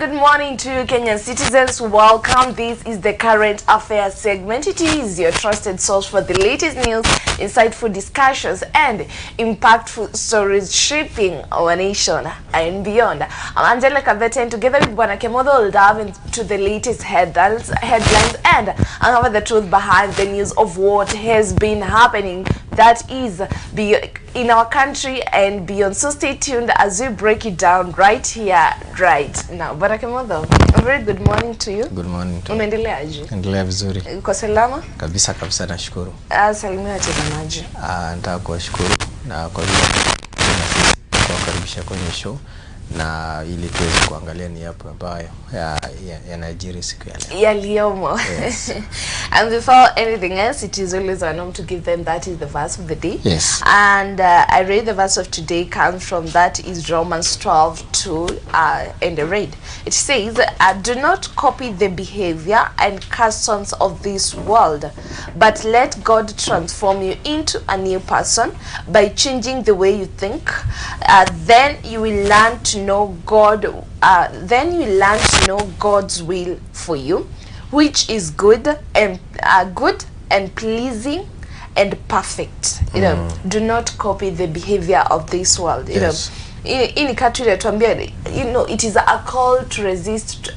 good morning to you, Kenyan citizens. Welcome. This is the Current Affairs segment. It is your trusted source for the latest news, insightful discussions, and impactful stories shaping our nation and beyond. I'm Angela Kabete, and together with Kimotho, we'll dive into the latest headlines and uncover the truth behind the news of what has been happening that is in our country and beyond. So stay tuned as we break it down right here, right now. Kimotho, a very good morning to you. Good morning to you. Unaendeleaje? Endelea vizuri. Uko salama? Kabisa nashukuru. Salimia watazamaji. Nataka kuwashukuru na kwa vile kuwakaribisha kwenye show na ili tuweze kuangalia ni yapi ambayo yanajiri siku ya leo. Yaliyomo. Yes. And before anything else, it is always our norm to give them that is the verse of the day. Yes. And I read the verse of today comes from that is Romans 12:2 and I read. It says, do not copy the behavior and customs of this world, but let God transform you into a new person by changing the way you think. Then you will learn to know God's will for you, which is good and pleasing and perfect. You know, do not copy the behavior of this world. You know, in country you know, it is a call to resist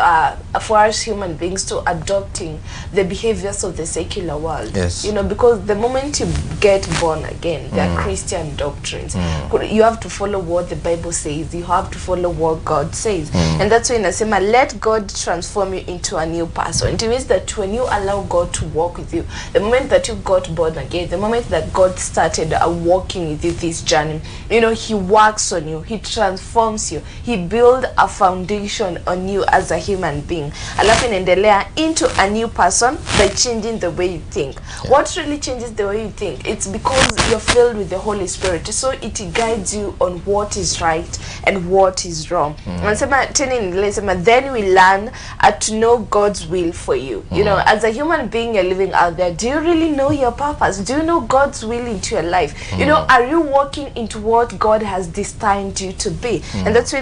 for us human beings to adopting the behaviors of the secular world. Yes. You know, because the moment you get born again, there are Christian doctrines. You have to follow what the Bible says. You have to follow what God says. And that's why Nasema, let God transform you into a new person. It means that when you allow God to walk with you, the moment that you got born again, the moment that God started walking with you this journey, you know, He works on you. He transforms you. He builds a foundation on you as a human being. Alafu inaendelea into a new person by changing the way you think. What really changes the way you think? It's because you're filled with the Holy Spirit. So it guides you on what is right and what is wrong. Then we learn to know God's will for you. You know, as a human being you're living out there, do you really know your purpose? Do you know God's will into your life? You know, are you walking into what God has destined you to be? And that's why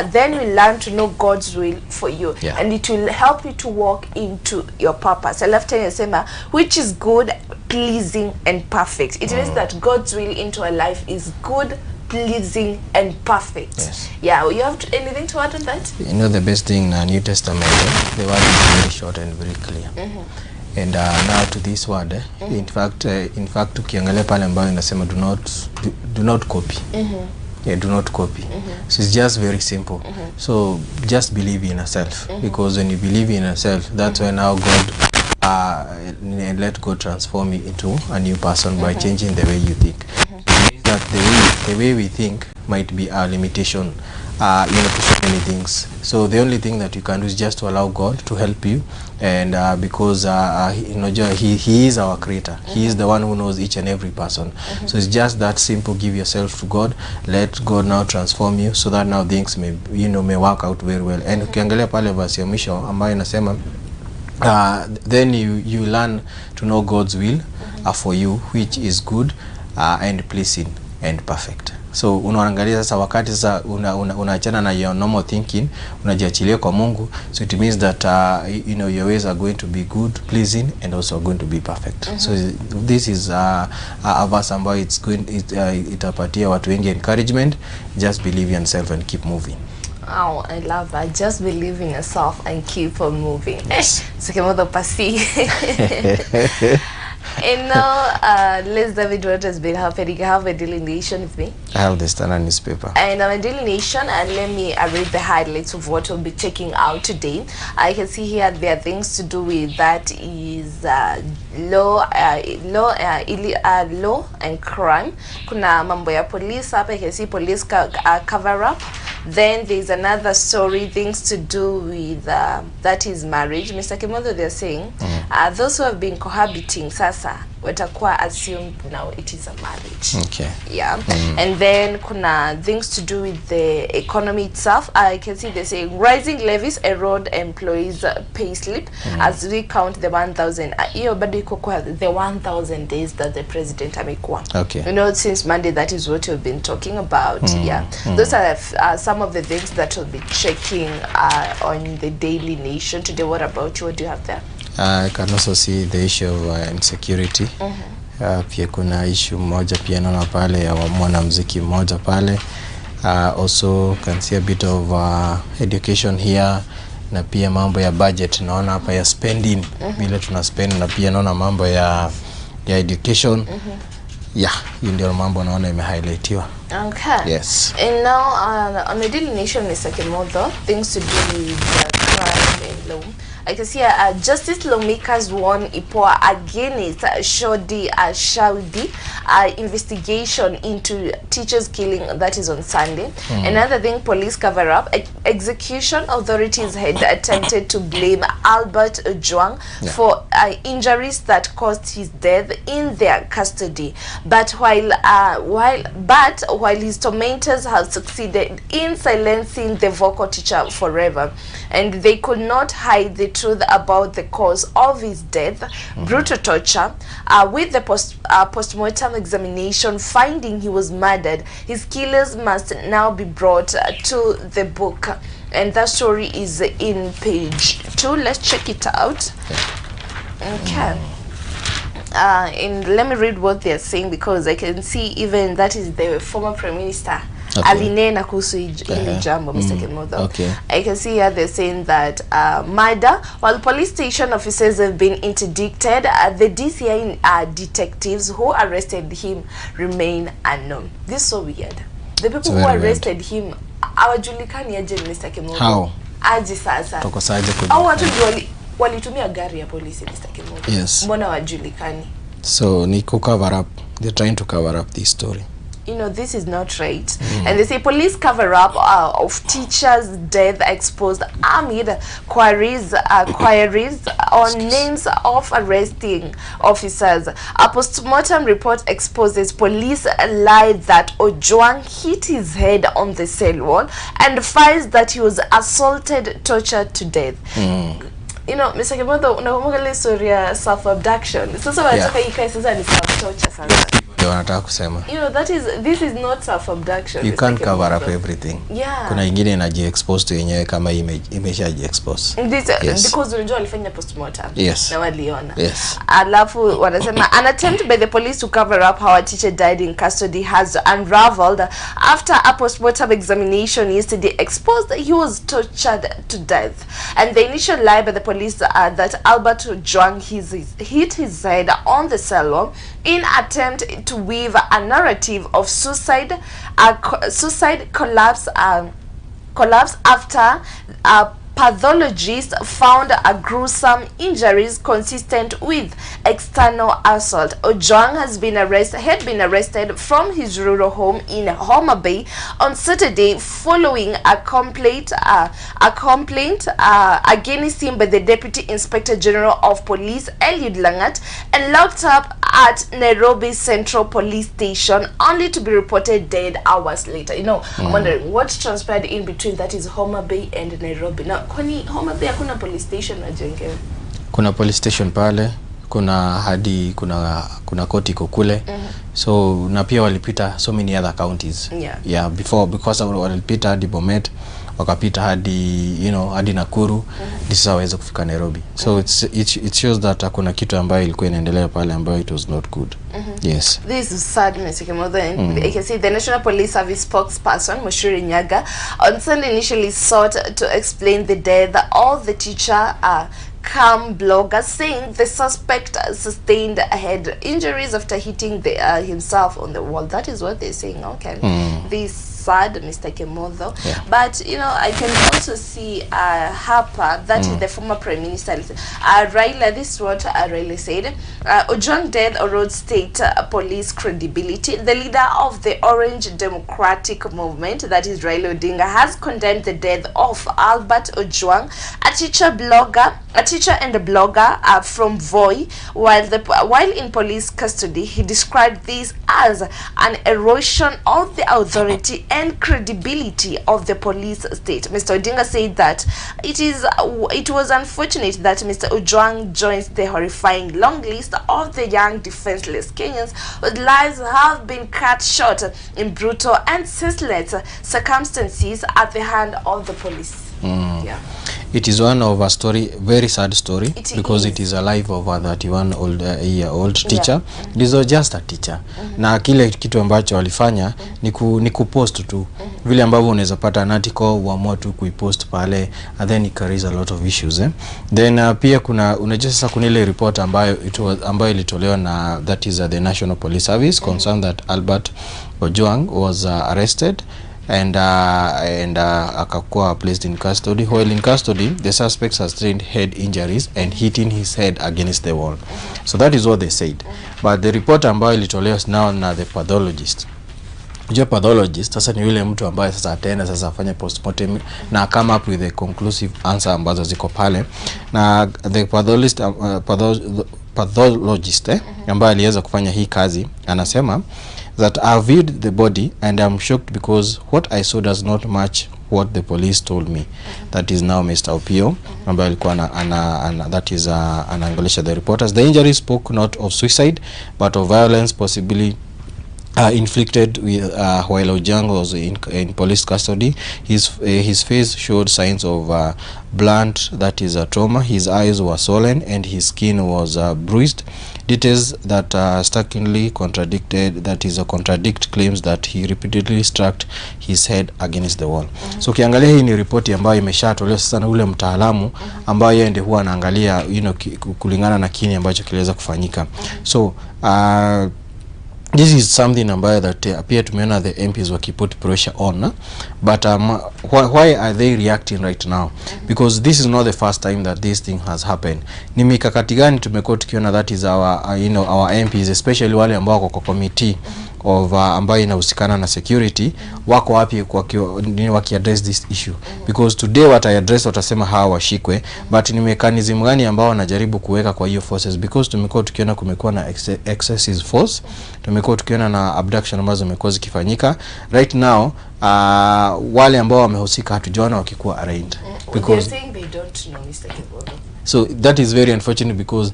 then we learn to know God's will for you, and it will help you to walk into your purpose. I love telling you, which is good, pleasing, and perfect. It means that God's will into our life is good, pleasing, and perfect. Yes. Yeah, you have anything to add on that? You know, the best thing in the New Testament, the word is very short and very clear. And now to this word, in fact ukiangalia pale ambayo inasema do not copy. Do not copy. So it's just very simple. So just believe in yourself, because when you believe in yourself, that's when now God let God transform you into a new person by changing the way you think. It means that the way we think might be our limitation, you know, to so many things. So the only thing that you can do is just to allow God to help you, and because you know, he is our creator. He is the one who knows each and every person. So it's just that simple. Give yourself to God, let God now transform you, so that now things may, you know, may work out very well. And ukiangalia pale verse ya mwisho ambayo inasema then you learn to know God's will for you, which is good and pleasing and perfect. So unaangalia sasa wakati sasa unaachana na your normal thinking, unajiachilia kwa Mungu. So it means that you know, your ways are going to be good, pleasing, and also going to be perfect. So this is a verse ambayo itapatia watu wengi encouragement. Just believe in yourself and keep moving. Oh, I love that. Just believe in yourself and keep on moving. Yes. So Kimotho pasi. And now, let's dive into what has been happening. You have a Daily Nation with me. I have the Standard newspaper. And I'm a Daily Nation, and let me read the highlights of what we'll be checking out today. I can see here there are things to do with that is law and crime. Kuna mambo ya police hapa. I can see police cover up. Then there's another story, things to do with that is marriage. Mr. Kimotho, they're saying those who have been cohabiting sasa watakuwa assumed now it is a marriage. Okay. Yeah. And then kuna things to do with the economy itself. I can see they say rising levies erode employees pay slip as we count the 1,000. Hiyo bado iko kwa the 1,000 days that the president amekuwa. Okay. You know, since Monday, that is what we've been talking about. Yeah. Those are some of the things that we'll be checking on the Daily Nation today. What about you? What do you have there? I can also see the issue of insecurity. Pia kuna issue moja pia naona pale ya mwanamuziki mmoja pale. Also can see a bit of education here, na pia mambo ya budget naona hapa ya spending, vile tuna spend, na pia naona mambo ya education. Yeah, hiyo ndio mambo naona imehighlightiwa. Okay. Yes. And now on the Daily Nation, Mr. Kimotho, things to do with crime and law. I can see justice lawmakers warn IPOA against Shaudi investigation into teachers killing that is on Sunday. Another thing, police cover up. Execution authorities had attempted to blame Albert Ojwang for injuries that caused his death in their custody. But while his tormentors have succeeded in silencing the vocal teacher forever, and they could not hide the truth about the cause of his death, brutal torture, with the post-mortem examination finding he was murdered. His killers must now be brought to the book, and that story is in page 2. Let's check it out. Okay. And let me read what they're saying, because I can see even that is the former Prime Minister alinena kuhusu ile jambo, Mr. Kimotho. Okay. I can see here they're saying that murder, while police station officers have been interdicted, the DCI detectives who arrested him remain unknown. This is so weird. The people who arrested him hawajulikani aje, Mr. Kimotho. How? Aje sasa. Tokosaje kujua. Au watu walitumia gari ya polisi, Mr. Kimotho. Yes. Mbona wajulikani? So ni cover up. They're trying to cover up this story. You know, this is not right. And they say police cover up of teachers' death exposed amid queries on names of arresting officers. A post-mortem report exposes police lied that Ojwang hit his head on the cell wall and finds that he was assaulted, tortured to death. You know, Mr. Kimotho, unakumbuka ile story ya self-abduction. Sasa wanataka hii kesi sasa ni self-torture sasa. Wanataka kusema. You know, this is not self-abduction. You can't cover up everything. Yeah. Kuna ingine inaji-expose to yenyewe kama imeshaji-expose. Because unajua walifanya postmortem. Yes. Na waliona. Yes. Alafu wanasema an attempt by the police to cover up how a teacher died in custody has unraveled after a postmortem examination yesterday exposed that he was tortured to death. And the initial lie by the police that Albert Ojwang hit his head on the cell wall in attempt to weave a narrative of suicide collapse after pathologists found a gruesome injuries consistent with external assault. Ojwang had been arrested from his rural home in Homa Bay on Saturday following a complaint against him by the Deputy Inspector General of Police, Eliud Langat, and locked up at Nairobi Central Police Station, only to be reported dead hours later. You know, I'm wondering what transpired in between, that is Homa Bay and Nairobi. Now, kwani Homa Bay hakuna police station najengewa? Kuna police station pale, kuna koti kule. So na pia walipita so many other counties. Yeah, because walipita hadi Bomet, wakapita hadi hadi Nakuru, this waweza kufika Nairobi. So it shows that hakuna kitu ambayo ilikuwa inaendelea pale ambayo it was not good. Yes. This is sad, Mr. Kimotho. You can see the National Police Service spokesperson, Mushuri Nyaga, on Sunday initially sought to explain the death of the teacher, Calm blogger, saying the suspect sustained head injuries after hitting himself on the wall. That is what they're saying. Okay. This sad, Mr. Kimotho. But you know, I can also see Harper, that is the former Prime Minister, Raila. This is what Raila said. Ojwang death erodes state police credibility. The leader of the Orange Democratic Movement, that is Raila Odinga, has condemned the death of Albert Ojwang, a teacher and a blogger from Voi. While in police custody, he described this as an erosion of the authority and credibility of the police state. Mr. Odinga said that it was unfortunate that Mr. Ojwang joins the horrifying long list of the young defenseless Kenyans whose lives have been cut short in brutal and senseless circumstances at the hand of the police. Yeah. It is one of a story, very sad story, because it is a life of a 31-year-old teacher. It is just a teacher. Na kile kitu ambacho walifanya ni kupost tu. Vile ambavyo unaweza pata an article uamua tu kuipost pale, and then it carries a lot of issues. Then pia unajua sasa kuna ile report ambayo ilitolewa na, that is the National Police Service, concerned that Albert Ojwang was arrested and akakuwa placed in custody. While in custody, the suspect sustained head injuries and hitting his head against the wall. So that is what they said. But the report ambayo ilitolewa now na the pathologist. Ujua pathologist sasa ni yule mtu ambaye sasa ataenda sasa afanye postmortem na come up with a conclusive answer ambazo ziko pale. Na the pathologist ambaye aliweza kufanya hii kazi anasema that I viewed the body and I'm shocked because what I saw does not match what the police told me. That is now Mr. Opio, ambaye alikuwa that is anaongelesha the reporters. The injury spoke not of suicide but of violence possibly inflicted while Ojwang was in police custody. His face showed signs of blunt, that is a trauma. His eyes were swollen and his skin was bruised. Details that starkly contradict claims that he repeatedly struck his head against the wall. So ukiangalia hii ni ripoti ambayo imeshatolewa sasa na ule mtaalamu ambaye yeye ndiye huwa anaangalia kulingana na kile ambacho kiliweza kufanyika. So this is something ambayo that appear tumeona the MPs wakiput pressure on, but why are they reacting right now? Because this is not the first time that this thing has happened. Ni mikakati gani tumekuwa tukiona that is our MPs, especially wale ambao kwa committee of ambayo inahusikana na security, wako wapi waki address this issue? Because today what I address watasema hawa washikwe, but ni mechanism gani ambao wanajaribu kuweka kwa hiyo forces? Because tumekuwa tukiona kumekuwa na excessive force, tumekuwa tukiona na abduction ambazo zimekuwa zikifanyika. Right now wale ambao wamehusika hatujaona wakikuwa arraigned, because they're saying they don't know Mr. Kimotho. So that is very unfortunate because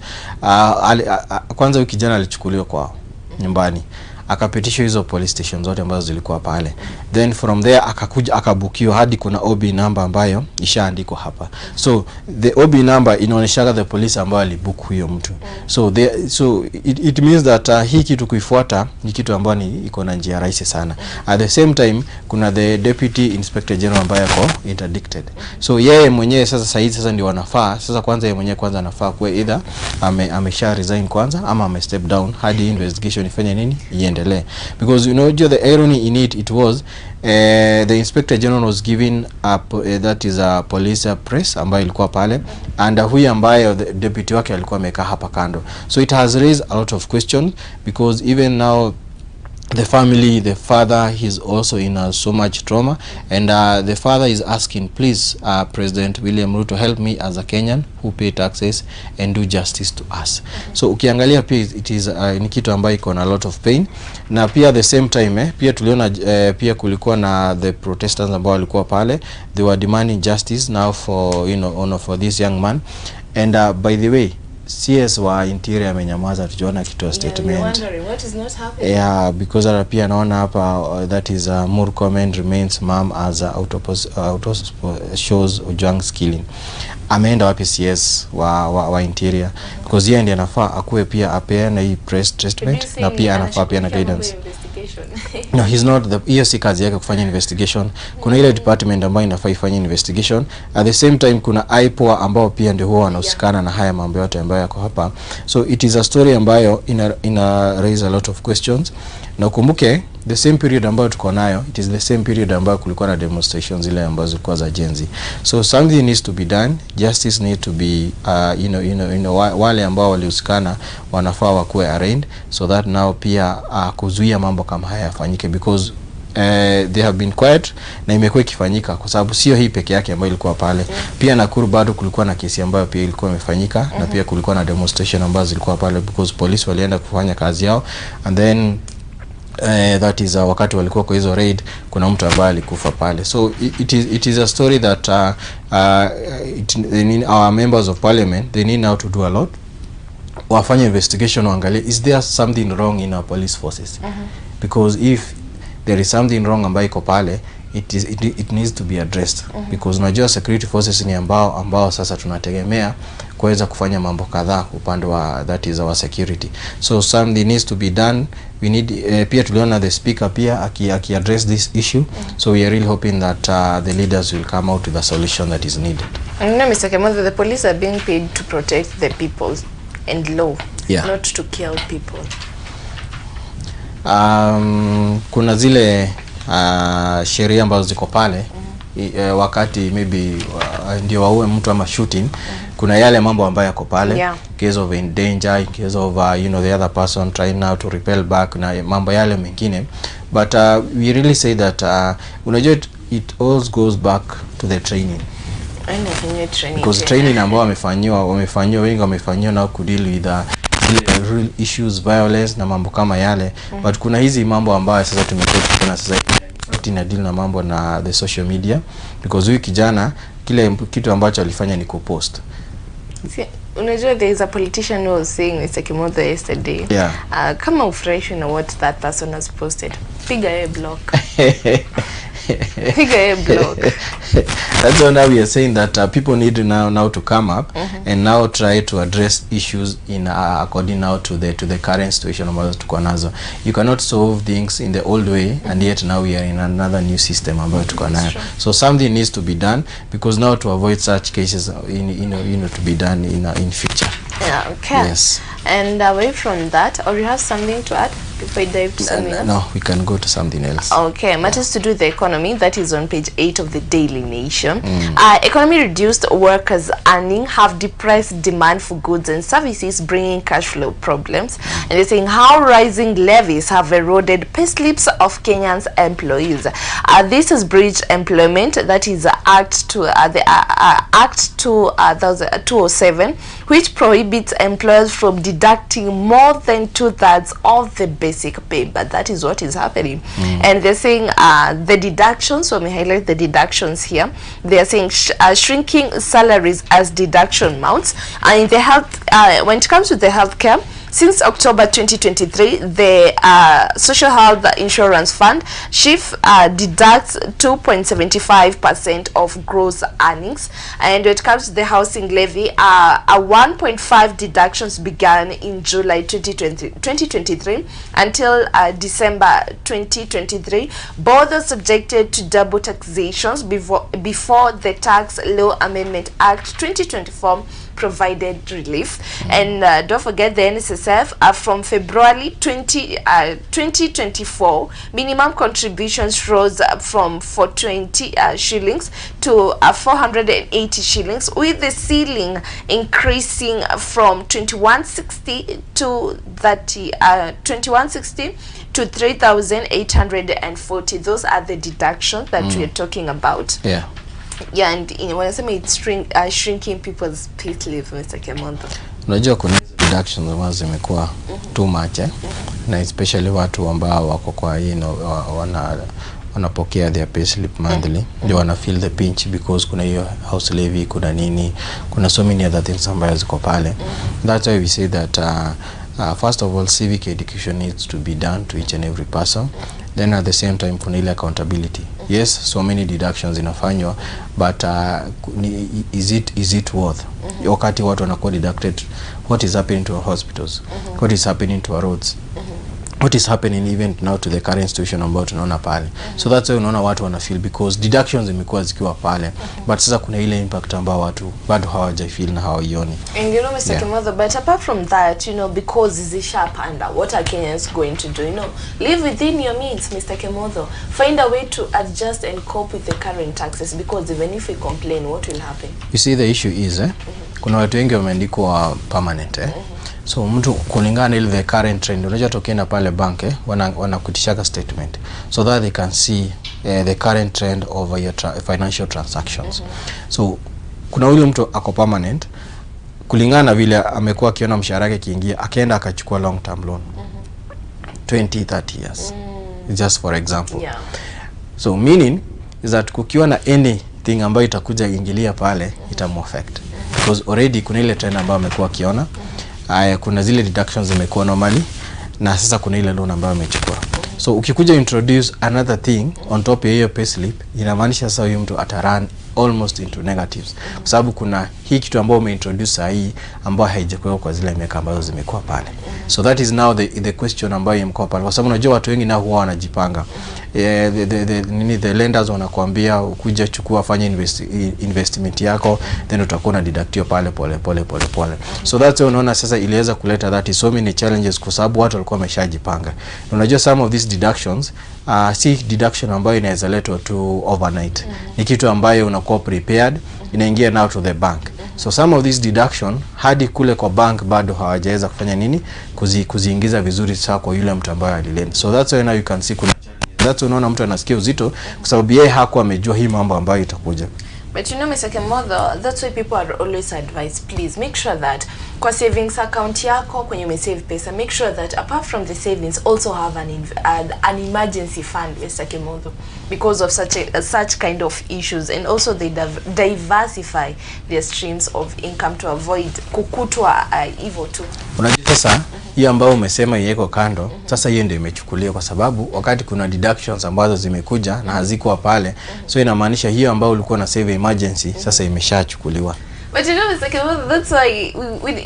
kwanza wiki jana alichukuliwa kwao nyumbani, akapitishwa hizo police station zote ambazo zilikuwa pale. Then from there akakuja akabukiwa hadi kuna OB number ambayo ishaandikwa hapa. So the OB number inaonyesha the police ambayo alibook huyo mtu. So it means that hii kitu kuifuata ni kitu ambayo iko na njia rahisi sana. At the same time kuna the deputy inspector general ambaye yako interdicted. So yeye mwenyewe sasa ndio wanafaa sasa kwanza yeye mwenyewe kwanza anafaa kwa either amesha resign kwanza ama ame step down hadi investigation ifanye nini iendelee. Because you know the irony in it was the inspector general was given that is a police press ambayo ilikuwa pale, and huyu ambaye the deputy wake alikuwa amekaa hapa kando. So it has raised a lot of questions because even now the family, the father, he's also in so much trauma, and the father is asking, please President William Ruto, help me as a Kenyan who pay taxes and do justice to us. So ukiangalia pia it is ni kitu ambayo iko na a lot of pain, na pia the same time pia tuliona pia kulikuwa na the protesters ambao walikuwa pale, they were demanding justice now for honor for this young man. And by the way, CS wa interior amenyamaza, tujiona kitu statement. What is not happening? Yeah, because pia naona hapa that is Murkomen remains mom as shows Ojwang's killing. Ameenda wapi CS wa interior? Because yeye ndiye anafaa akuwe pia apeane hii press statement na pia anafaa pia na guidance. investigation. No, he's not the hiyo si kazi yake kufanya investigation. Kuna ile department ambayo inafaa ifanye investigation. At the same time kuna IPOA ambao pia ndio huwa wanahusikana na haya mambo yote ambayo yako hapa. So it is a story ambayo ina raise a lot of questions. Na ukumbuke the same period ambayo tuko nayo, it is the same period ambayo kulikuwa na demonstrations zile ambazo zilikuwa za Gen Z. So something needs to be done, justice need to be wale ambao walihusikana wanafaa wakuwe arraigned so that now pia kuzuia mambo kama haya yafanyike, because they have been quiet na imekuwa ikifanyika kwa sababu sio hii peke yake ambayo ilikuwa pale. Pia Nakuru bado kulikuwa na kesi ambayo pia ilikuwa imefanyika na pia kulikuwa na demonstration ambazo zilikuwa pale because police walienda kufanya kazi yao, and then that is wakati walikuwa kwa hizo raid kuna mtu ambaye alikufa pale. So it is a story that they need our members of parliament, they need now to do a lot. Wafanye investigation, waangalie is there something wrong in our police forces, because if there is something wrong ambayo iko pale, it needs to be addressed, because unajua security forces ni ambao sasa tunategemea kuweza kufanya mambo kadhaa upande wa that is our security. So something needs to be done. We need pia tuliona the speaker pia aki address this issue. So we are really hoping that the leaders will come out with a solution that is needed. And now, Mr. Kimotho, the police are being paid to protect the people and law, not to kill people. Kuna zile sheria ambazo ziko pale wakati maybe ndio waue mtu ama shooting, kuna yale mambo ambayo yako pale, case of danger, in case of the other person trying now to repel back na mambo yale mengine. But we really say that unajua it all goes back to the training. Because training ambao wamefanywa wengi wamefanywa na kudeal with real issues, violence na mambo kama yale. But kuna hizi mambo ambayo sasa tumekuwa tukifanya sasa ina deal na mambo na the social media, because huyu kijana kile kitu ambacho alifanya ni kupost. Unajua there is a politician who was saying Mr. Kimotho yesterday, kama ufresh na what that person has posted, piga a block. Piga a block. That's why now we are saying that people need now to come up and now try to address issues in according now to the current situation ambazo tuko nazo. You cannot solve things in the old way and yet now we are in another new system ambayo tuko nayo. So something needs to be done, because now to avoid such cases to be done in future. Yeah, okay. Yes. And away from that, or you have something to add before I dive to something else? No, we can go to something else. Okay, matters to do with the economy, that is on page 8 of the Daily Nation. Economy reduced, workers earning have depressed demand for goods and services, bringing cash flow problems. And they're saying how rising levies have eroded payslips of Kenyans employees. This has breached employment, that is Act 207, which prohibits employers from deducting more than 2/3 of the basic pay. But that is what is happening. And they're saying the deductions, so we highlight the deductions here. They are saying shrinking salaries as deduction mounts. And in the health, when it comes to the healthcare, since October 2023, the Social Health Insurance Fund, SHIF, deducts 2.75% of gross earnings. And when it comes to the housing levy, a 1.5 deductions began in July 2023 until December 2023. Both are subjected to double taxations before the Tax Law Amendment Act 2024 provided relief. And don't forget the NSSF from February 2024 minimum contributions rose from 420 shillings to 480 shillings, with the ceiling increasing from 2160 to 3,840. Those are the deductions that we are talking about. Yeah, and when I say it's shrinking people's payslips, Mr. Kimotho. Unajua kuna deductions ambazo zimekuwa too much, na especially watu ambao wako kwa wanapokea their payslip monthly, ndio wana feel the pinch, because kuna hiyo house levy, kuna nini, kuna so many other things ambazo ziko pale. That's why we say that first of all, civic education needs to be done to each and every person. Then at the same time kuna ile accountability. Yes, so many deductions inafanywa, but is it worth? Wakati watu wanakuwa deducted, what is happening to our hospitals? What is happening to our roads? what is happening even now to the current situation ambayo tunaona pale. So that's why unaona watu wana feel because deductions zimekuwa zikiwa pale, but sasa kuna ile impact ambayo watu bado hawajafeel na hawaioni. And you know, Mr. Kimotho, but apart from that, you know, because it's a sharp under, what are Kenyans going to do? You know, live within your means, Mr. Kimotho. Find a way to adjust and cope with the current taxes, because even if we complain, what will happen? You see, the issue is kuna watu wengi wameandikwa permanent so mtu kulingana ile the current trend, unajua tokienda pale bank wanakutishaka statement so that they can see the current trend of your financial transactions. So kuna yule mtu ako permanent kulingana vile amekuwa akiona mshahara wake kiingia, akaenda akachukua long term loan 20-30 years just for example. So meaning is that kukiwa na anything ambayo itakuja ingilia pale itamuaffect because already kuna ile trend ambayo amekuwa akiona. Kuna zile deductions zimekuwa normally na sasa kuna ile loan ambayo amechukua. So ukikuja introduce another thing on top ya hiyo payslip, inamaanisha sasa huyu mtu atarun almost into negatives kwa sababu kuna hii kitu ambayo umeintroduce sahi ambayo haijakuwa kwa zile miaka ambazo zimekuwa pale. So that is now the question ambayo imekuwa pale kwa sababu unajua watu wengi nao huwa wanajipanga. The lenders wanakuambia kuja chukua fanya investment yako then utakuwa na deductio pale pole. So that's why unaona sasa iliweza kuleta that is so many challenges kwa sababu watu walikuwa wameshajipanga. Unajua some of these deductions si deduction ambayo inaweza letwa tu overnight. Ni kitu ambayo unakuwa prepared, inaingia now to the bank. So some of these deduction hadi kule kwa bank bado hawajaweza kufanya nini kuziingiza vizuri sana kwa yule mtu ambaye alilend. So that's why now you can see kuna challenges. That's unaona mtu anasikia uzito kwa sababu yeye hakuwa amejua hii mambo ambayo itakuja. But you know, Mr. Kimotho, that's why people are always advised, please make sure that kwa savings account yako kwenye umesave pesa, make sure that apart from the savings also have an emergency fund, Mr. Kimotho, because of such kind of issues, and also they diversify their streams of income to avoid kukutwa hivyo tu. Unajua sasa hiyo ambayo umesema yeko kando, sasa hiyo ndio imechukuliwa kwa sababu wakati kuna deductions ambazo zimekuja na hazikuwa pale, so inamaanisha hiyo ambayo ulikuwa na save emergency sasa imeshachukuliwa. But you know, Mr. Kimotho, that's why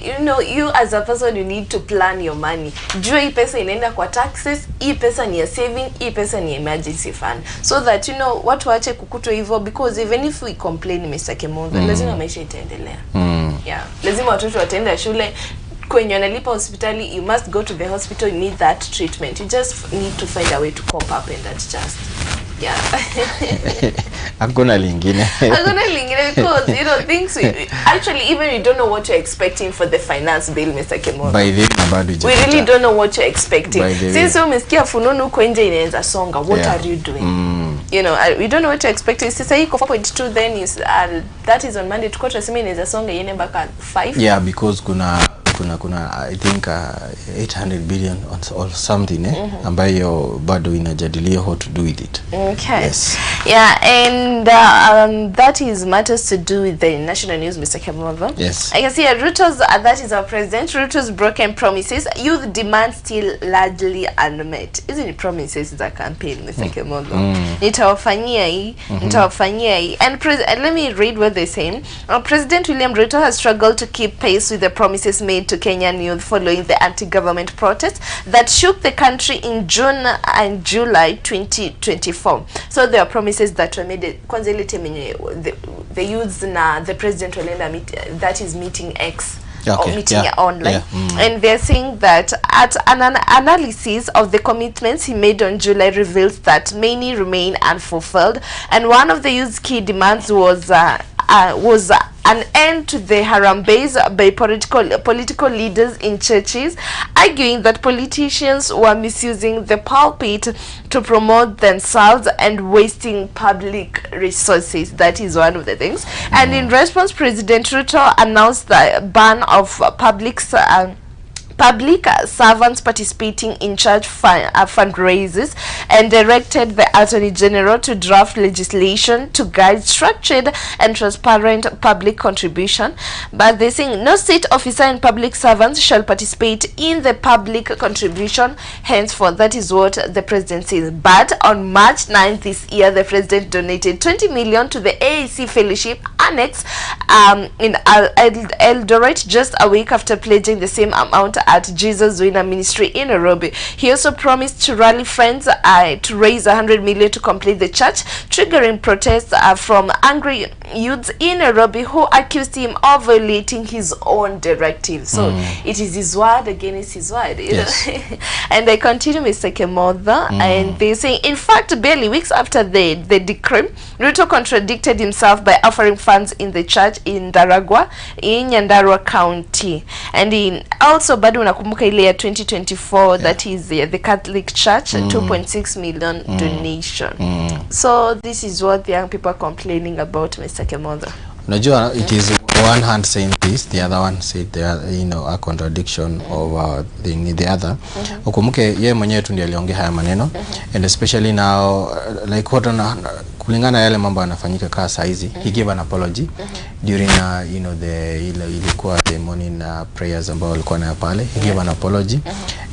you know, you as a person, you need to plan your money. Jua hii pesa inaenda kwa taxes, hii pesa ni ya saving, hii pesa ni emergency fund, so that you know watu waache kukutwa hivyo, because even if we complain, Mr. Kimotho, lazima maisha itaendelea. Yeah, lazima watoto wataenda shule. Kwenye unalipa hospitali, you must go to the hospital, you need that treatment. You just need to find a way to cope up and adjust. Yeah. Hakuna lingine. Hakuna lingine because you know things actually even you don't know what you're expecting for the finance bill, Mr. Kimotho. By the we really don't know what you're expecting. Since umesikia fununu huko nje inaweza songa, what are you doing? You know, we don't know what you're expecting. Sasa hii 4.2 then is that is on Monday, tukao tunasema inaweza songa yene mpaka 5. Yeah, because kuna I think 800 billion or something ambayo bado inajadilia how to do with it. Okay. Yes. Yeah, and that is matters to do with the national news, Mr. Kimotho. Yes. I can see Ruto's that is our president. Ruto's broken promises, youth demand still largely unmet. Isn't it promises that campaign, Mr. Kimotho? Nitawafanyia hii, nitawafanyia hii. And let me read what they say. President William Ruto has struggled to keep pace with the promises made to Kenyan youth following the anti-government protests that shook the country in June and July 2024. So there are promises that were made. Kwanza ile time the youths na the president walenda that is meeting X. Or meeting online. And they're saying that at an analysis of the commitments he made on July reveals that many remain unfulfilled, and one of the youth's key demands was an end to the harambees by political leaders in churches, arguing that politicians were misusing the pulpit to promote themselves and wasting public resources. That is one of the things. And in response, President Ruto announced the ban of public servants participating in church fundraisers, and directed the Attorney General to draft legislation to guide structured and transparent public contribution. But they saying no state officer and public servants shall participate in the public contribution henceforth. That is what the president says. But on March 9th this year, the president donated 20 million to the AAC Fellowship annex in Eldoret just a week after pledging the same amount at Jesus Winner Ministry in Nairobi. He also promised to rally friends to raise 100 million to complete the church, triggering protests from angry youths in Nairobi who accused him of violating his own directive. So it is his word against his word. Yes. And I continue, Mr. Kimotho, and they say, in fact, barely weeks after the decree, Ruto contradicted himself by offering funds in the church in Daragwa in Nyandarua County. And in also bado unakumbuka ile ya 2024 that is the Catholic Church 2.6 million donation. So this is what the young people are complaining about, Mr. Kimotho. Unajua, it is one hand saying this, the other one said a contradiction of the other. Ukumbuke yeye mwenyewe tu ndiye aliongea haya maneno, and especially now like what kulingana yale mambo yanafanyika kaa saa hizi, he gave an apology during ilikuwa the morning prayers ambao walikuwa nayo pale. He gave an apology,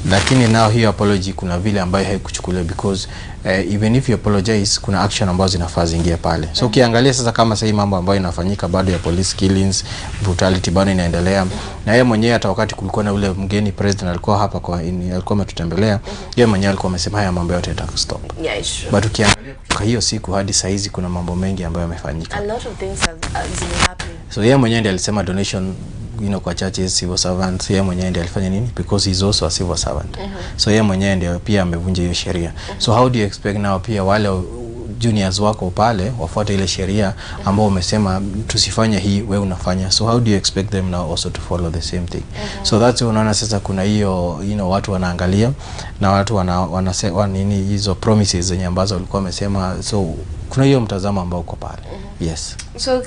lakini now hiyo apology kuna vile ambayo haikuchukuliwa, because even if you apologize, kuna action ambazo zinafaa ziingie pale. So ukiangalia sasa kama sasa hii mambo ambayo inafanyika bado ya police killings, brutality bado inaendelea, na yeye mwenyewe hata wakati kulikuwa na ule mgeni president alikuwa hapa alikuwa ametutembelea, yeye mwenyewe alikuwa amesema haya mambo yote yataka stop. Yeah, sure. But ukiangalia kwa hiyo siku hadi saa hizi kuna mambo mengi ambayo yamefanyika. A lot of things have happening. So yeye mwenyewe ndiye alisema donation kwa churches, civil servants. Yeye mwenyewe ndiye alifanya nini, because he's also a civil servant. So yeye mwenyewe ndiye pia amevunja hiyo sheria. So how do you expect now pia wale juniors wako pale wafuate ile sheria ambao umesema tusifanye hii, wewe unafanya? So how do you expect them now also to follow the same thing? So that's unaona sasa kuna hiyo watu wanaangalia na watu wanasema nini hizo promises zenye ambazo walikuwa wamesema. So kuna hiyo mtazamo ambao uko pale. Yes. So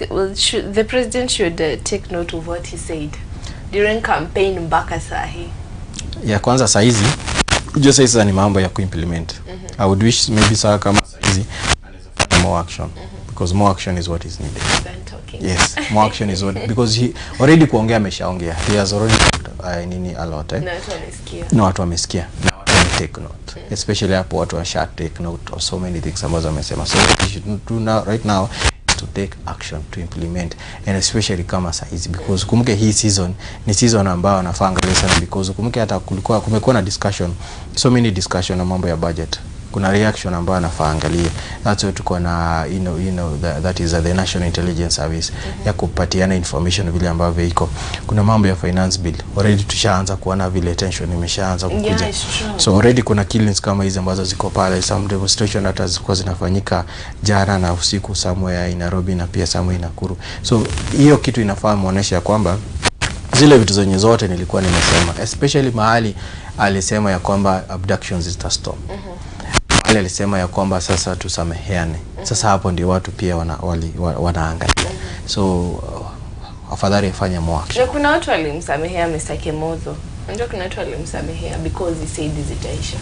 the president should take note of what he said during campaign mpaka sahi. Ya kwanza saa hizi just sasa ni mambo ya kuimplement. I would wish maybe saa kama saa hizi anaweza more action, because more action is what is needed. Yes, more action is what, because he already kuongea ameshaongea. He has already a lot. No, watu wamesikia. Na watu take note. Especially hapo watu wa take note of so many things ambazo amesema. So what we should do now right now to take action to implement, and especially kama saa hizi, because kumbuke hii season ni season ambayo anafaa angalia sana, because kumbuke hata kumekuwa na discussion, so many discussion na mambo ya budget. Kuna reaction ambayo anafaa angalie. That's why tuko na that is the National Intelligence Service ya kupatiana information vile ambavyo iko. Kuna mambo ya finance bill already tushaanza kuona vile tension imeshaanza kukuja. Yeah, so already kuna killings kama hizi ambazo ziko pale, some demonstration hata zilikuwa zinafanyika jana na usiku somewhere in Nairobi na pia somewhere in Nakuru. So hiyo kitu inafaa muonesha kwamba zile vitu zenye zote nilikuwa nimesema, especially mahali alisema ya kwamba abductions zitastop. Alisema ya kwamba sasa tusameheane. Sasa hapo ndio watu pia wanaangalia. So afadhali afanye more action. Kuna watu walimsamehea Mr. Kimotho. Ndio kuna watu walimsamehea because he said zitaisha.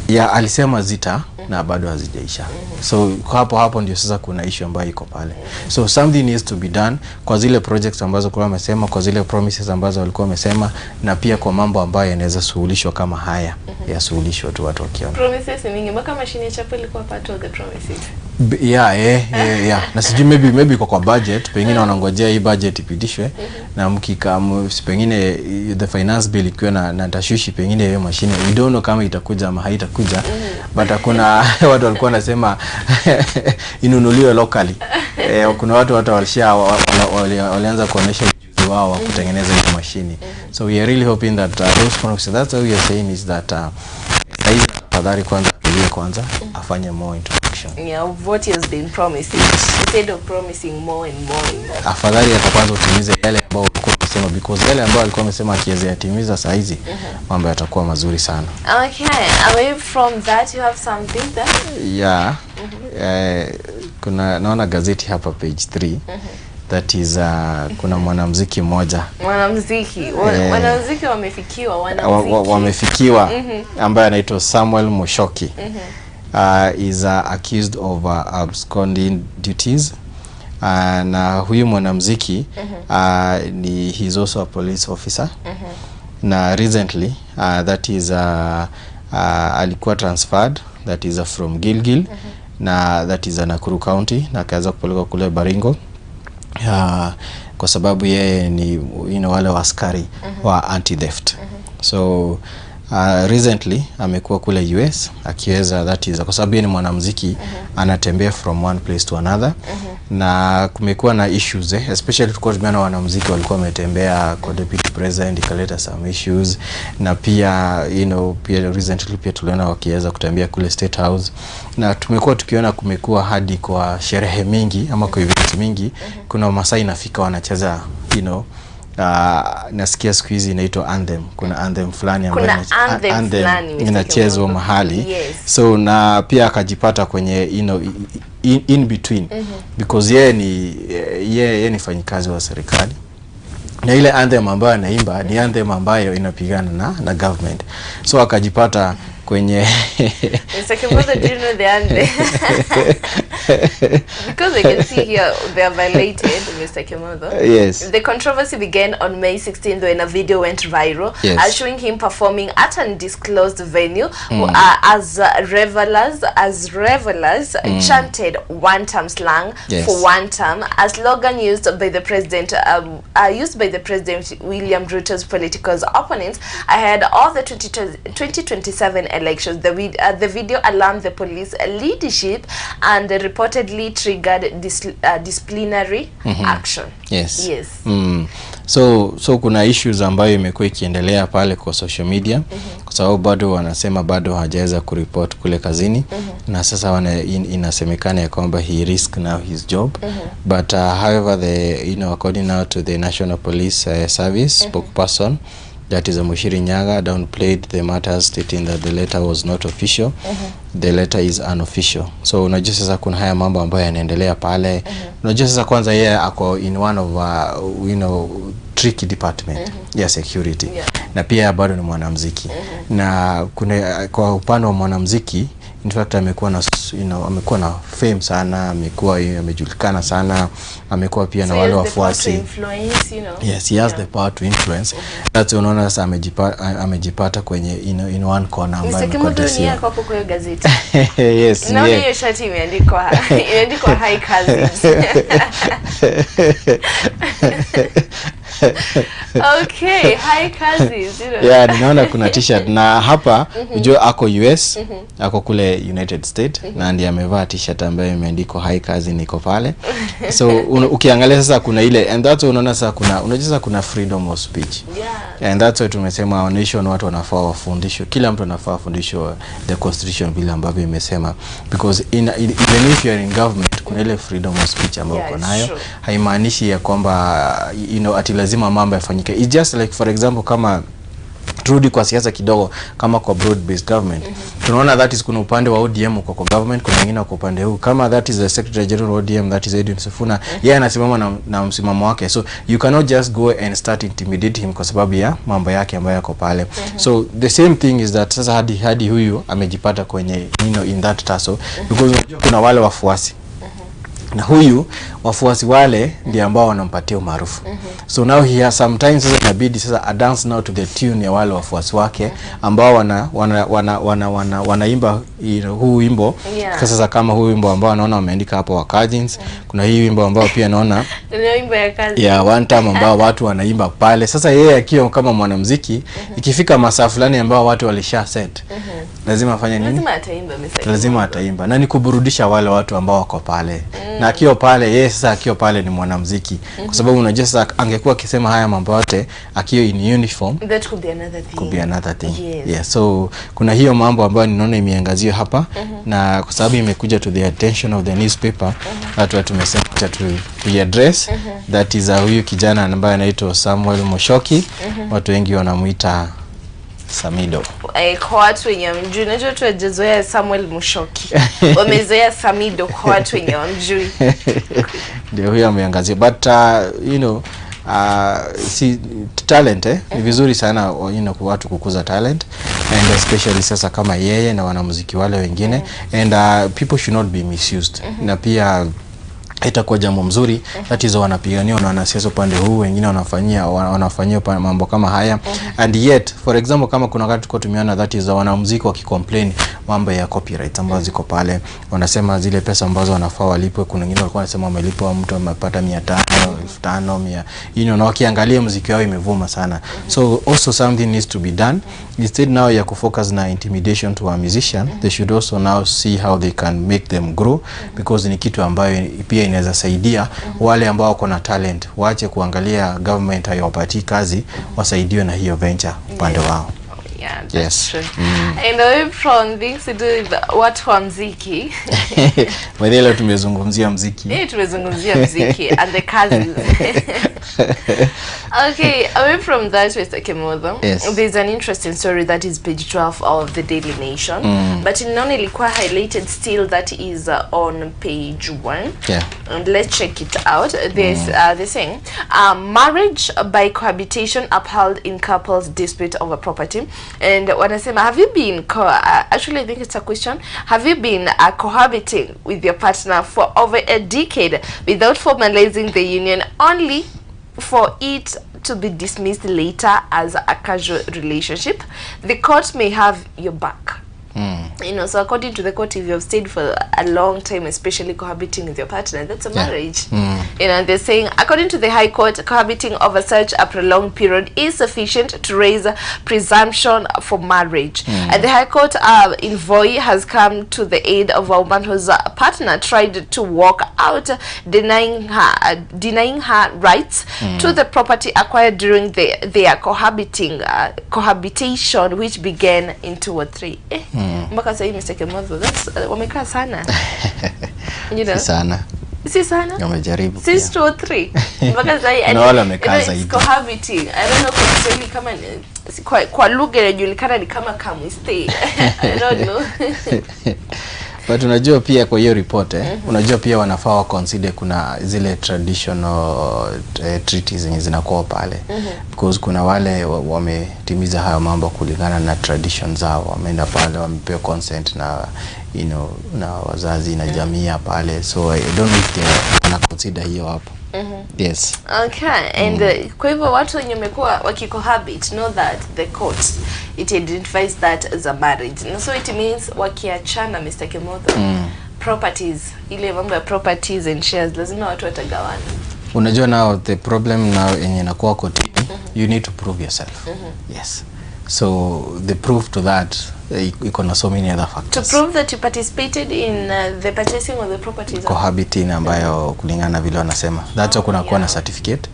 Yeah, alisema zita na bado hazijaisha. So hapo ndio sasa kuna issue ambayo iko pale. So something needs to be done kwa zile projects ambazo kwa wamesema, kwa zile promises ambazo walikuwa wamesema, na pia kwa mambo ambayo yanaweza suluhishwa kama haya ya suluhishwa tu watu wakiona. Promises mingi mpaka mashine ya chapel ilikuwa part of the promises. Yeah. Na sijui maybe kwa budget pengine wanangojea hii budget ipitishwe, na mkikamu pengine the finance bill ikiwa na tashushi pengine hiyo mashine, we don't know kama itakuja ama haitakuja. But kuna watu walikuwa wanasema inunuliwe locally. Kuna watu walianza kuonesha ujuzi wao wa kutengeneza hiyo mashine. So we are really hoping that those promises, that's what we are saying is that afadhali kwanza afanye more into action. Yeah, what has been promising instead of promising more and more. Afadhali kwanza utimize yale ambayo ulikuwa umesema, because yale ambayo alikuwa amesema akiweza yatimiza saa hizi mambo yatakuwa mazuri sana. Okay, away from that you have something that? Yeah. Naona gazeti hapa page 3. That is kuna mwanamuziki mmoja. Mwanamuziki wamefikiwa ambaye anaitwa Samuel Mushoki. Is accused of absconding duties. Na huyu mwanamuziki he's also a police officer. Na recently that is alikuwa transferred, that is from Gilgil, na that is Nakuru County, na kaanza kupelekwa kule Baringo. kwa sababu yeye ni wale waskari wa anti-theft. So recently amekuwa kule US akiweza, that is kwa sababu yeye ni mwanamuziki, anatembea from one place to another. Na kumekuwa na issues especially because tumeona wanamuziki walikuwa wametembea kwa deputy president, ikaleta some issues. Na pia pia recently pia tuliona wakiweza kutembea kule State House, na tumekuwa tukiona kumekuwa hadi kwa sherehe mingi ama kwa events mingi kuna masaa inafika wanacheza nasikia siku hizi inaitwa anthem. Kuna anthem fulani ambayo inachezwa mahali. So na pia akajipata kwenye in between because yeye ni fanyikazi wa serikali, na ile anthem ambayo anaimba ni anthem ambayo inapigana na government. So akajipata kwenye Mr. Kimotho, do you know the anthem? Because I can see here they are violated, Mr. Kimotho. Yes. The controversy began on May 16th when a video went viral showing him performing at an undisclosed venue as revelers chanted one term slang for one term, a slogan used by the president William Ruto's political opponents ahead of the 2027 elections. The video alarmed the police leadership and reportedly triggered disciplinary action. Yes. So kuna issues ambayo imekuwa ikiendelea pale kwa social media kwa sababu bado wanasema bado hajaweza kureport kule kazini, na sasa inasemekana ya kwamba he risk now his job. But however, according now to the National Police Service spokesperson, that is Mushiri Nyaga, downplayed the matter, stating that the letter was not official. The letter is unofficial. So unajua sasa kuna haya mambo ambayo yanaendelea pale. Unajua sasa kwanza yeye ako in one of tricky department ya security. Na pia bado ni mwanamuziki. Na kuna kwa upande wa mwanamuziki, in fact amekuwa na amekuwa na fame sana, amekuwa amejulikana sana, amekuwa pia na wale wafuasi. Yes, he has the power to influence. That's unaona sasa amejipata kwenye in one corner ambayo Mr. Kimotho ni yako hapo kwa gazeti. Yes, na hiyo shati imeandikwa high cousins. Okay, high cousins, Yeah, ninaona kuna t-shirt na hapa unajua ako US, ako kule United States, na ndiye amevaa t-shirt ambayo imeandikwa high cousin iko pale. So ukiangalia sasa kuna ile, and that's unaona sasa unajua kuna freedom of speech. And that's why tumesema our nation watu wanafaa wafundishwe, kila mtu anafaa afundishwe the constitution vile ambavyo imesema, because even if you are in government kuna ile freedom of speech ambayo uko nayo. Haimaanishi ya kwamba ati lazima mambo yafanyike. It's just like for example kama turudi kwa siasa kidogo, kama kwa broad based government tunaona that is kuna upande wa ODM kwa government, kuna wengine kwa upande huu, kama that is the secretary general ODM, that is Edwin Sifuna, yeye anasimama na msimamo wake. So you cannot just go and start intimidate him kwa sababu ya mambo yake ambayo yako pale. So the same thing is that sasa hadi huyu amejipata kwenye in that tussle, because kuna wale wafuasi na huyu wafuasi wale ndio ambao wanampatia umaarufu. So now he has sometimes sasa inabidi sasa a dance now to the tune ya wale wafuasi wake ambao wanaimba huu wimbo. Sasa kama huu wimbo ambao anaona wameandika hapo wa cousins, kuna hii wimbo ambao pia naona ndio wimbo ya kazi. One time ambao watu wanaimba pale. Sasa yeye akiwa kama mwanamuziki, ikifika masaa fulani ambao watu walisha set, lazima afanye nini? Lazima ataimba. Na ni kuburudisha wale watu ambao wako pale. Na akiwa pale, yeye sasa akiwa pale ni mwanamuziki. Kwa sababu unajua sasa angekuwa akisema haya mambo yote akiwa in uniform, that could be another thing. Could be another thing. Yeah, so kuna hiyo mambo ambayo ninaona imeangaziwa hapa, na kwa sababu imekuja to the attention of the newspaper, watu tumesema to address. That is huyu kijana ambaye anaitwa Samuel Mushoki. Watu wengi wanamuita Samido. Kwa watu wenye mjui, najua tuwajezoea Samuel Mushoki. Wamezoea Samido kwa watu wenye mjui. Ndio huyo ameangazia. But si talent ni vizuri sana kwa watu kukuza talent, and especially sasa kama yeye na wanamuziki wale wengine, and people should not be misused. Na pia itakuwa jambo mzuri. That is wanapigania na wanasiasa upande huu, wengine wanafanyia mambo kama haya. And yet for example, kama kuna wakati tuko tumeona that is wanamuziki wakicomplain mambo ya copyright ambazo ziko pale, wanasema zile pesa ambazo wanafaa walipwe, kuna wengine walikuwa wanasema wamelipwa mtu amepata 500, 500, na wakiangalia muziki wao imevuma sana. So also something needs to be done. Instead now ya kufocus na intimidation to a musician, they should also now see how they can make them grow, because ni kitu ambayo pia inaweza saidia wale ambao wako na talent, waache kuangalia government haiwapatii kazi, wasaidiwe na hiyo venture upande wao. Yeah, that's true. And away from things to do with what wa mziki. Leo tumezungumzia mziki. Tumezungumzia mziki and the cousins. Okay, away from that, Mr. Kimotho, there's an interesting story that is page 12 of the Daily Nation. But in ilikuwa highlighted still, that is on page 1. Yeah. And let's check it out. There's they're saying, marriage by cohabitation upheld in couples dispute over property. And wanasema, have you been actually I think it's a question, have you been cohabiting with your partner for over a decade without formalizing the union, only for it to be dismissed later as a casual relationship? The court may have your back. So according to the court, if you have stayed for a long time, especially cohabiting with your partner, that's a marriage. They're saying, according to the High Court, cohabiting over such a prolonged period is sufficient to raise a presumption for marriage. And the High Court in Voi has come to the aid of a woman whose partner tried to walk out, denying her rights to the property acquired during their cohabitation, which began in 2003. Mpaka sasa Mr. Kimotho, that's wamekaa sana. Si sana. Wamejaribu. Since 2003. Mpaka sasa na wala wamekaa zaidi. Cohabiting. I don't know kwa Kiswahili kama kwa lugha inajulikana ni kama come stay. I don't know. But unajua pia kwa hiyo report unajua pia wanafaa wa consider kuna zile traditional treaties zenye zinakuwa pale, because kuna wale wametimiza hayo mambo kulingana na traditions zao, wameenda pale wamepewa consent na na wazazi na jamii pale, so I don't know if they wana consider hiyo hapo. Yes. Okay, and kwa hivyo watu wenye wamekuwa wakikohabit know that the court it identifies that as a marriage. And so it means wakiachana, Mr. Kimotho, properties, ile mambo ya properties and shares lazima watu watagawana. Unajua now the problem now yenye inakuwa kotini, you need to prove yourself. Yes. So the proof to that, iko na so many other factors. To prove that you participated in the purchasing of the properties. Cohabiting ambayo kulingana vile wanasema. That's why kuna kuwa na certificate.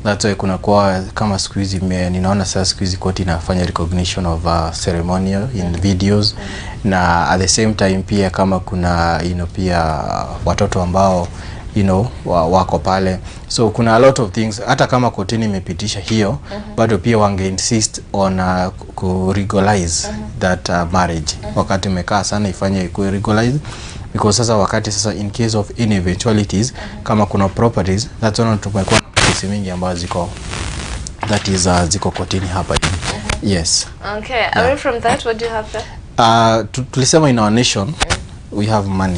That's why kuna kuwa kama siku hizi ninaona sasa siku hizi koti inafanya recognition of ceremonial in videos. Na at the same time pia kama kuna pia watoto ambao wako pale. So kuna a lot of things, hata kama kotini imepitisha hiyo, bado pia wange insist on ku-regularize that marriage. Wakati umekaa sana ifanye ku-regularize, because sasa wakati sasa in case of any eventualities, kama kuna properties, that's one tumekuwa na kesi mingi ambazo ziko kotini hapa. Yes. Okay, away from that, what do you have there? Tulisema in our nation, we have money.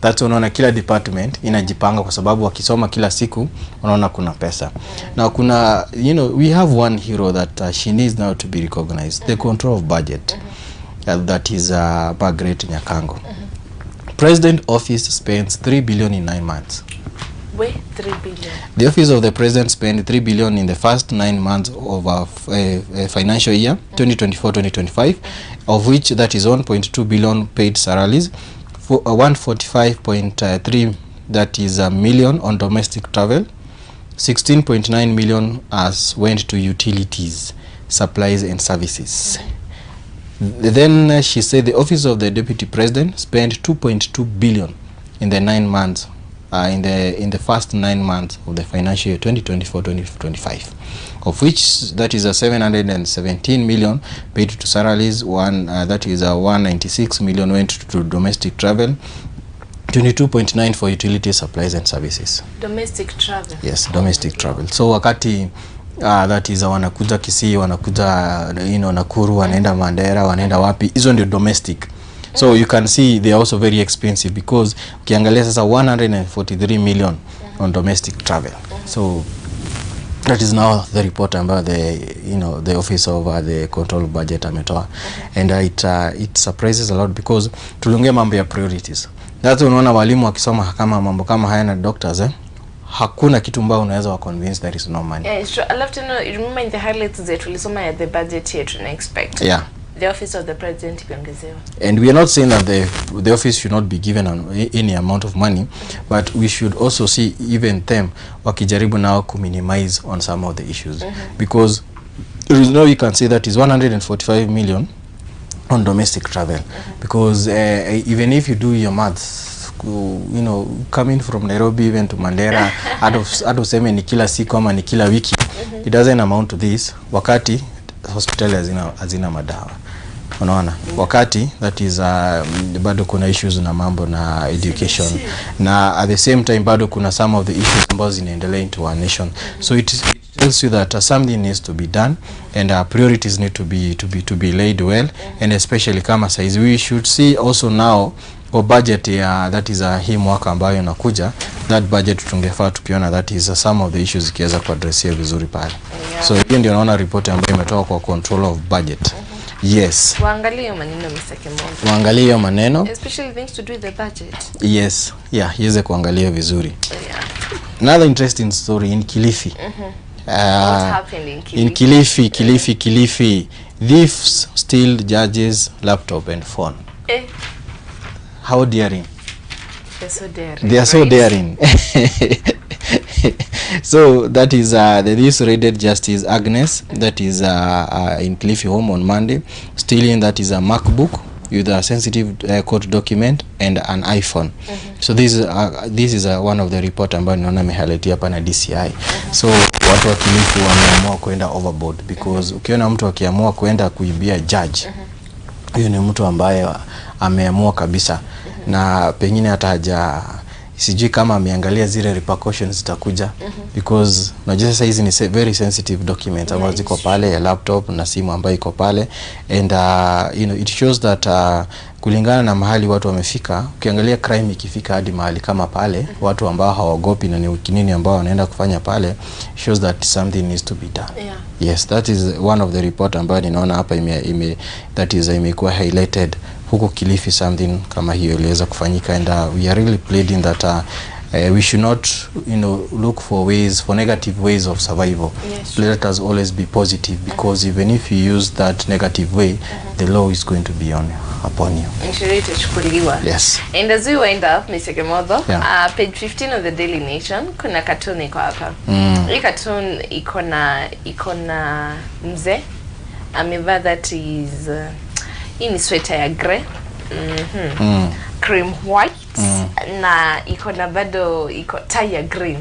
That's unaona kila department inajipanga kwa sababu wakisoma kila siku unaona kuna pesa. Na kuna we have one hero that she needs now to be recognized, the control of budget. That is Margaret Nyakango. President office spends 3 billion in 9 months. Wait, 3 billion. The office of the president spent 3 billion in the first 9 months of a financial year 2024-2025, of which that is 1.2 billion paid salaries, 145.3 that is a million on domestic travel, 16.9 million as went to utilities, supplies and services. Then she said the office of the deputy president spent 2.2 billion in the 9 months in the first 9 months of the financial year 2024-2025, of which that is a 717 million paid to salaries, that is a 196 million went to domestic travel, 22.9 for utility, supplies and services. Domestic travel. Yes, domestic travel. So wakati that is wanakuja Kisii, wanakuja Nakuru, wanaenda Mandera, wanaenda wapi, hizo ndio domestic. So you can see they are also very expensive, because ukiangalia sasa 143 million on domestic travel. So that is now the report about the office of the control budget ametoa, and it surprises a lot, because tuliongea mambo ya priorities. That's unaona walimu wakisoma kama mambo kama haya na doctors hakuna kitu mbao unaweza wa convince there is no money. Yeah, it's true. I love to know, remember in the highlights that tulisoma at the budget here to expect. Yeah. The office of the president ipiongezewa. And we are not saying that the office should not be given any amount of money, but we should also see even them wakijaribu now to minimize on some of the issues, because you can say that is 145 million on domestic travel, because even if you do your maths, coming from Nairobi even to Mandera out of seme ni kila siku ama ni kila wiki, it doesn't amount to this, wakati hospitali hazina madawa. Unaona, wakati that is bado kuna issues na mambo na education, na at the same time bado kuna some of the issues ambazo zinaendelea into our nation. So it tells you that something needs to be done, and priorities need to be laid well, and especially kama size we should see also now kwa budget ya that is hii mwaka ambayo inakuja, that budget tungefaa tukiona that is some of the issues ikiweza kuaddressia vizuri pale. So hiyo ndio naona report ambayo imetoka kwa control of budget. Yes. Waangalie maneno Mr. Kimotho. Waangalie maneno. Especially things to do with the budget. Yes. Yeah, iweze kuangalia vizuri. Yeah. Another interesting story in Kilifi. What happened in Kilifi? In Kilifi. Thieves steal judges' laptop and phone. How daring. They're so daring. They are so daring. So that is this raided Justice Agnes, that is in Kilifi home on Monday, stealing that is a MacBook with a sensitive court document and an iPhone. So this is one of the report ambayo naona mehaletia hapa na DCI. So watu wa Kilifi wameamua kwenda overboard, because ukiona mtu akiamua kwenda kuibia judge, huyo ni mtu ambaye ameamua kabisa, na pengine hata sijui kama ameangalia zile repercussions zitakuja, because unajua sasa hizi ni very sensitive documents ambazo ziko pale, ya laptop na simu ambayo iko pale, and it shows that kulingana na mahali watu wamefika, ukiangalia crime ikifika hadi mahali kama pale, watu ambao hawagopi na ni kinini ambao wanaenda kufanya pale, shows that something needs to be done. Yeah. Yes, that is one of the report ambayo ninaona hapa imekuwa highlighted huko Kilifi. Something kama hiyo iliweza kufanyika, and we are really pleading that we should not look for negative ways of survival. Yes. Let us always be positive, because even if you use that negative way, the law is going to be upon you. Yes. And as we wind up, Mr. Kimotho, yeah. Page 15 of the Daily Nation, kuna cartoon iko hapa. Hii cartoon iko na mzee amevaa that is hii ni sweater ya grey, cream white, na iko na bado iko tie ya green,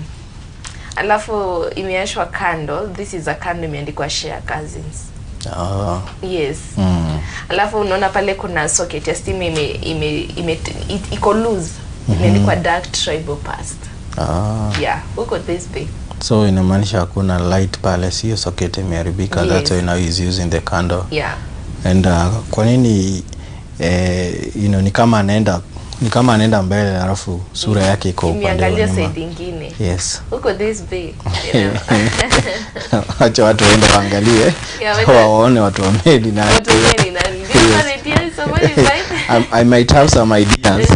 alafu imeashwa candle. This is a candle imeandikwa share cousins. Yes. Alafu unaona pale kuna socket ya steam iko loose, imeandikwa dark tribal past. Yeah, huko this big. So inamaanisha hakuna light pale, sio socket imeharibika. Yes. That's why now is using the candle. Yeah. And kwa nini ni kama anaenda mbele alafu sura yake iko upande wa nyuma. Side nyingine. Yes. Huko this big. Acha watu waende waangalie. Waone watu wamedi na I might have some ideas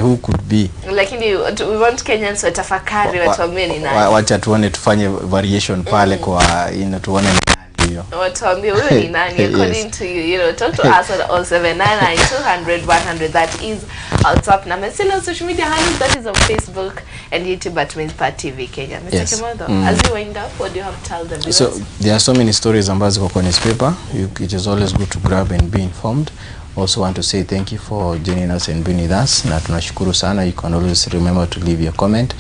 who could be. Lakini we want Kenyans watafakari watu wamedi na. Wacha tuone tufanye variation pale kwa tuone watuambie wewe ni nani according to you, talk to us on 0799200100. That is our top number. Still on social media handles, that is on Facebook and YouTube at Mizpah Tv Kenya. Mr. Kimotho, as you wind up, what do you have to tell them? So there are so many stories ambazo kwa newspaper. It is always good to grab and be informed. Also want to say thank you for joining us and being with us, na tunashukuru sana. You can always remember to leave your comment.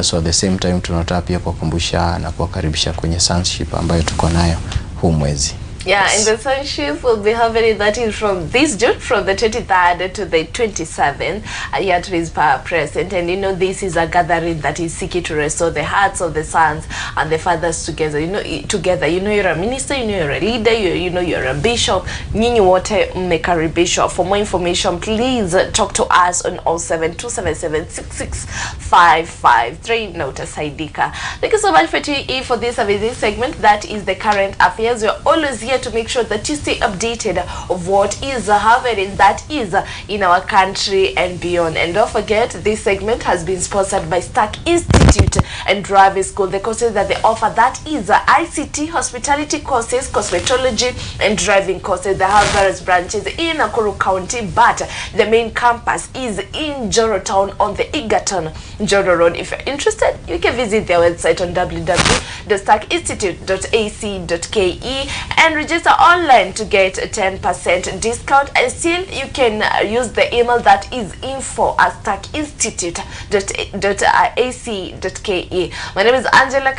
So at the same time tunataka pia kukumbusha na kuwakaribisha kwenye sonship ambayo tuko nayo huu mwezi. Yeah, Yes. and the sonship will be happening, that is from this June, from the 23rd to the 27th, here at Mizpah Present. And you know, this is a gathering that is seeking to restore the hearts of the sons and the fathers together. You know, you're a minister, you know, you're a leader, you know, you're a bishop. Nyinyi wote mmekaribishwa. For more information, please talk to us on 0727766553. Note Saidika. Thank you so much for tuning in for this amazing segment. That is the current affairs. We're always here to make sure that you stay updated of what is happening, that is in our country and beyond. And don't forget, this segment has been sponsored by Stark Institute and Driving School. The courses that they offer, that is ICT, hospitality courses, cosmetology, and driving courses. They have various branches in Nakuru County, but the main campus is in Joro Town on the Egerton Joro Road. If you're interested, you can visit their website on www.starkinstitute.ac.ke and register online to get a 10% discount. And still, you can use the email that is info@starkinstitute.ac.ke. My name is Angela.